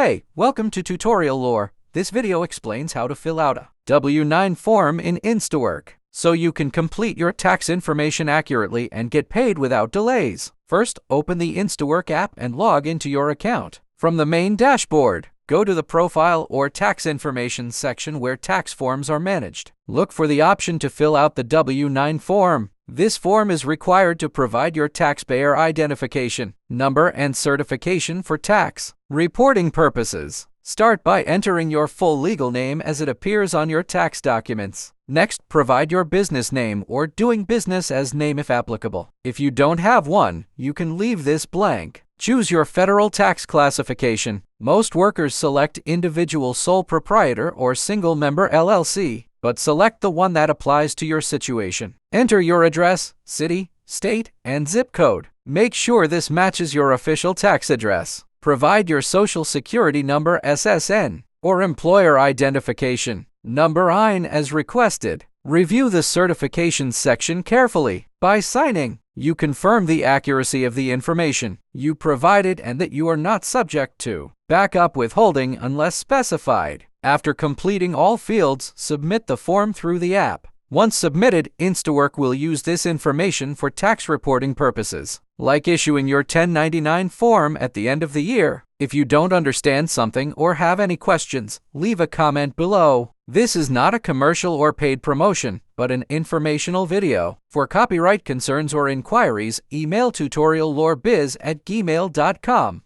Hey, welcome to Tutorial Lore. This video explains how to fill out a W9 form in Instawork, so you can complete your tax information accurately and get paid without delays. First, open the Instawork app and log into your account. From the main dashboard, go to the Profile or Tax Information section where tax forms are managed. Look for the option to fill out the W9 form. This form is required to provide your taxpayer identification number and certification for tax reporting purposes. Start by entering your full legal name as it appears on your tax documents. Next, provide your business name or doing business as name if applicable. If you don't have one, you can leave this blank. Choose your federal tax classification. Most workers select individual sole proprietor or single member LLC, but select the one that applies to your situation. Enter your address, city, state, and zip code. Make sure this matches your official tax address. Provide your Social Security number SSN or employer identification number IN as requested. Review the certifications section carefully. By signing, you confirm the accuracy of the information you provided and that you are not subject to backup withholding unless specified. After completing all fields, submit the form through the app. Once submitted, Instawork will use this information for tax reporting purposes, like issuing your 1099 form at the end of the year. If you don't understand something or have any questions, leave a comment below. This is not a commercial or paid promotion, but an informational video. For copyright concerns or inquiries, email tutoriallorebiz@gmail.com.